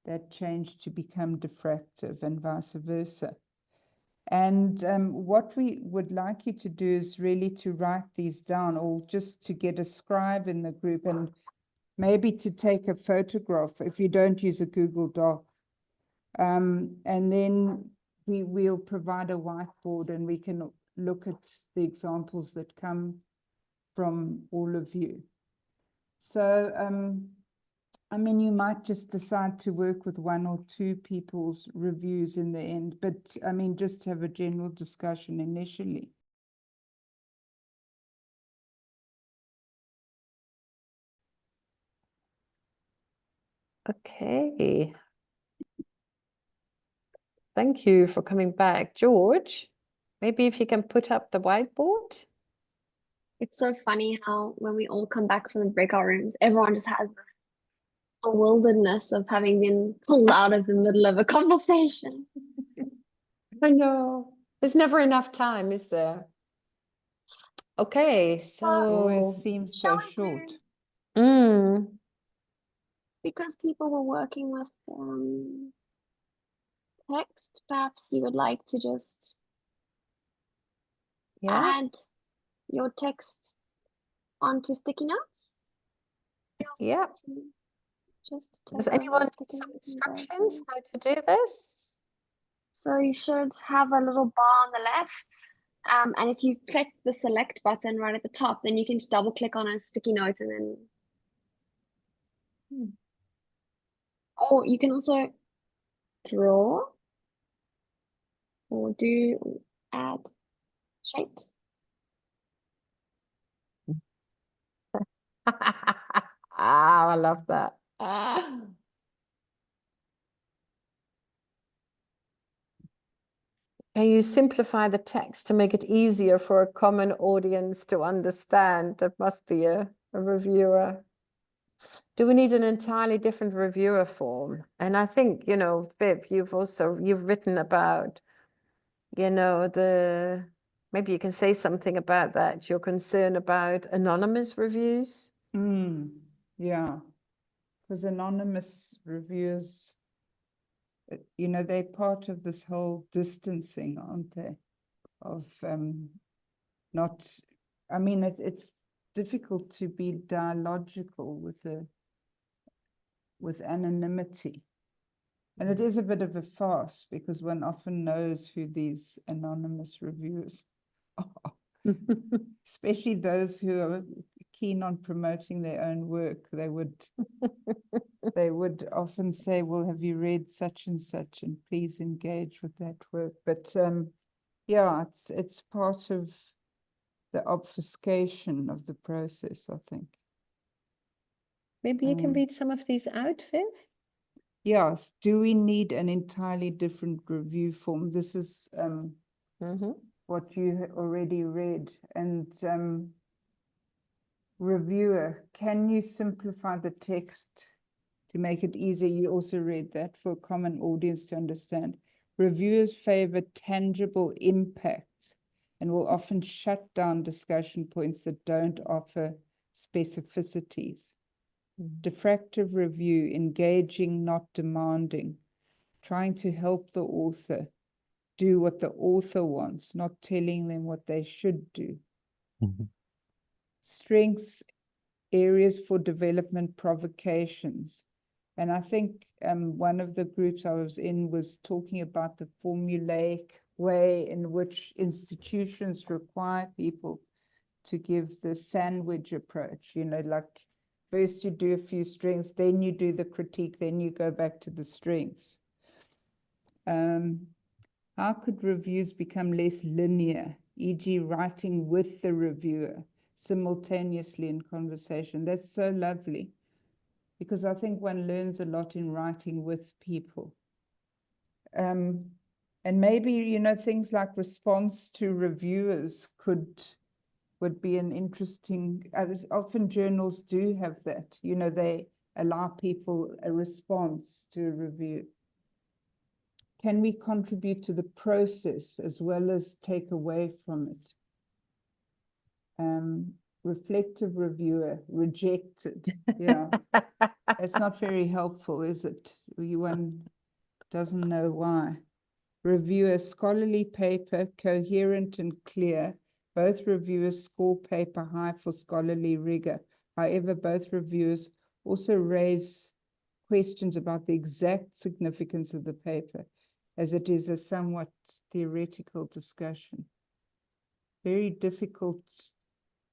that change to become diffractive and vice versa? And what we would like you to do is really to write these down, or just to get a scribe in the group and maybe to take a photograph if you don't use a Google Doc. And then we'll provide a whiteboard and we can look at the examples that come from all of you. So, I mean, you might just decide to work with 1 or 2 people's reviews in the end, but I mean, just have a general discussion initially. Okay. Thank you for coming back. George, maybe if you can put up the whiteboard. It's so funny how when we all come back from the breakout rooms, everyone just has a wilderness of having been pulled out of the middle of a conversation. I know. There's never enough time, is there? Okay, It always so seems Shall so we short. do, because people were working with text, perhaps you would like to just yeah, add your text onto sticky notes? yeah. To just Does take over anyone need sticky some notes and go instructions through. how to do this? So you should have a little bar on the left. And if you click the select button right at the top, then you can just double click on a sticky note and then. Or you can also draw or add shapes. I love that. Can you simplify the text to make it easier for a common audience to understand? That must be a reviewer. Do we need an entirely different reviewer form? And I think, you know, Viv, you've written about, you know, maybe you can say something about that, your concern about anonymous reviews. Yeah, because anonymous reviews, you know, they're part of this whole distancing, aren't they? Of not, I mean, it's difficult to be dialogical with anonymity. And it is a bit of a farce because one often knows who these anonymous reviewers are, especially those who are keen on promoting their own work. They would often say, well, have you read such and such, and please engage with that work. But yeah, it's part of the obfuscation of the process, I think. Maybe you can read some of these out, Viv? Yes. Do we need an entirely different review form? This is what you already read. And reviewer, can you simplify the text to make it easier? You also read that for a common audience to understand. Reviewers favor tangible impact and will often shut down discussion points that don't offer specificities. Diffractive review, engaging, not demanding, trying to help the author do what the author wants, not telling them what they should do. Strengths, areas for development, provocations. And I think one of the groups I was in was talking about the formulaic way in which institutions require people to give the sandwich approach, you know, like First you do a few strengths, then you do the critique, then you go back to the strengths. How could reviews become less linear, e.g. writing with the reviewer simultaneously in conversation? That's so lovely, because I think one learns a lot in writing with people. And maybe, you know, things like response to reviewers would be an interesting, often journals do have that, you know, they allow people a response to a review. Can we contribute to the process as well as take away from it? Reflective reviewer, rejected. Yeah, it's not very helpful, is it? One doesn't know why. Reviewer, scholarly paper, coherent and clear. Both reviewers score paper high for scholarly rigor. However, both reviewers also raise questions about the exact significance of the paper, as it is a somewhat theoretical discussion. Very difficult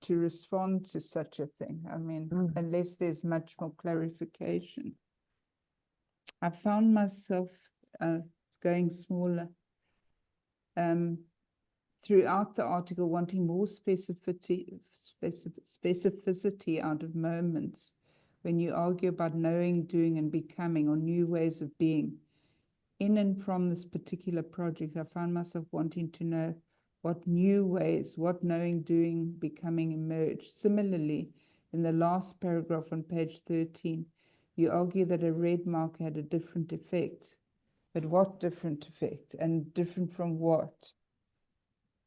to respond to such a thing. I mean, unless there's much more clarification. I found myself going smaller throughout the article, wanting more specificity out of moments when you argue about knowing, doing, and becoming, or new ways of being. In and from this particular project, I found myself wanting to know what new ways, what knowing, doing, becoming emerged. Similarly, in the last paragraph on page 13, you argue that a red marker had a different effect. But what different effect? And different from what?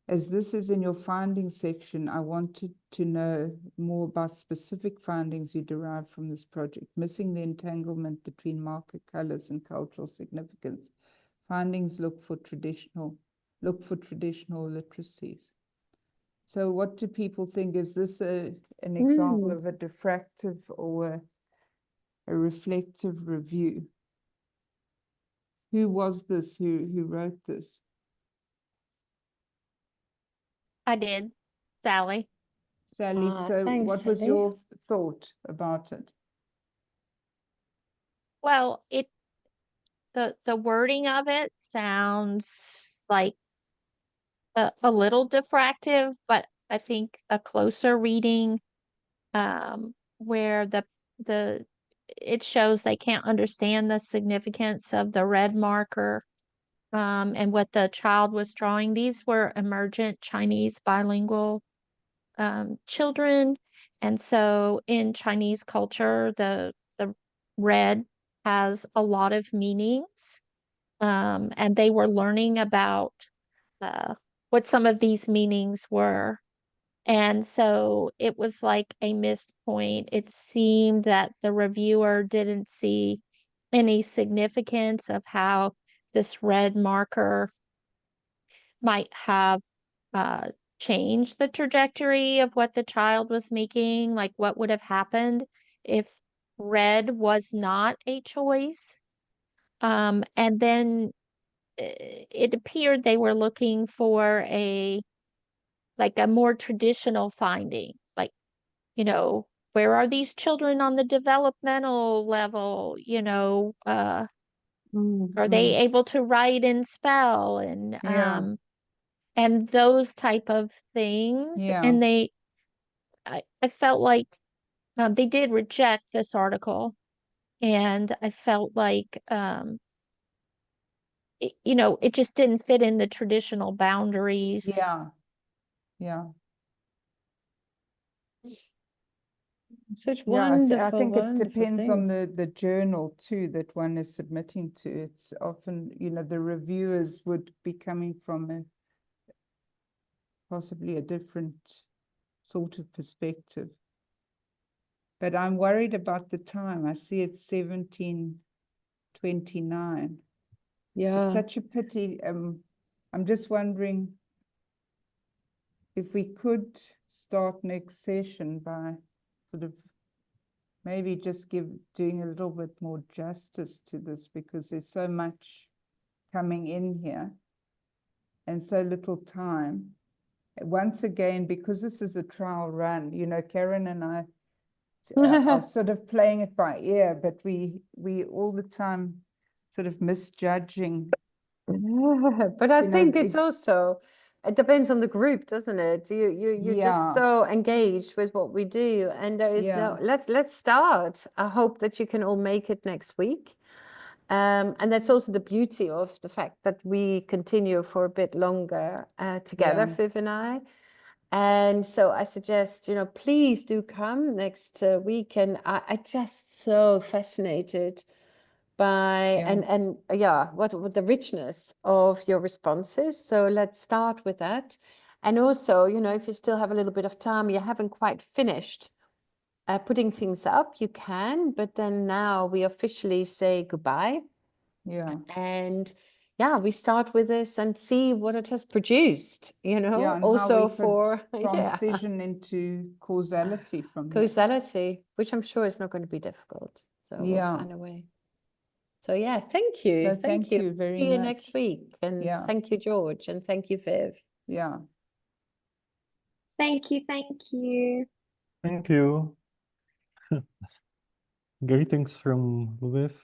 As this is in your findings section, I wanted to know more about specific findings you derived from this project, missing the entanglement between marker colors and cultural significance. Findings look for traditional literacies. So what do people think? Is this an example of a diffractive or a reflective review? Who was this? Who wrote this? I did, Sally. Sally, so thanks, what was Sally. your thought about it? Well, the wording of it sounds like a little diffractive, but I think a closer reading, where it shows they can't understand the significance of the red marker, and what the child was drawing. These were emergent Chinese bilingual children, and so in Chinese culture, the red has a lot of meanings, and they were learning about what some of these meanings were. And so it was like a missed point. It seemed that the reviewer didn't see any significance of how this red marker might have changed the trajectory of what the child was making, like what would have happened if red was not a choice. And then it appeared they were looking for like a more traditional finding, like, you know, where are these children on the developmental level? You know, are they able to write and spell and those type of things? Yeah. And I felt like they did reject this article, and I felt like you know, it just didn't fit in the traditional boundaries. Yeah. Yeah. Such Yeah, I think it wonderful depends on things. the journal too that one is submitting to. It's often, you know, the reviewers would be coming from possibly a different sort of perspective. But I'm worried about the time. I see it's 17:29. Yeah. It's such a pity. I'm just wondering if we could start next session by sort of maybe just doing a little bit more justice to this, because there's so much coming in here and so little time. Once again, because this is a trial run, you know, Karin and I are sort of playing it by ear, but we all the time sort of misjudging. But I You know, think it's it's- also, it depends on the group, doesn't it? You're Yeah. just so engaged with what we do, and there is no, Yeah. let's start. I hope that you can all make it next week. And that's also the beauty of the fact that we continue for a bit longer together, Yeah. Viv and I. And so I suggest, please do come next week. And I just so fascinated by Yeah. and yeah, what the richness of your responses. So let's start with that. And also, if you still have a little bit of time, you haven't quite finished putting things up, you can, but then now we officially say goodbye. Yeah. And yeah, we start with this and see what it has produced, Yeah, and how also we could for transition into causality from there. causality, which I'm sure is not going to be difficult. So we'll Yeah. find a way. So yeah, thank you. So thank you very See you much. next week. And Yeah. thank you, George. And thank you, Viv. Yeah. Thank you, thank you. Thank you. Greetings from Viv.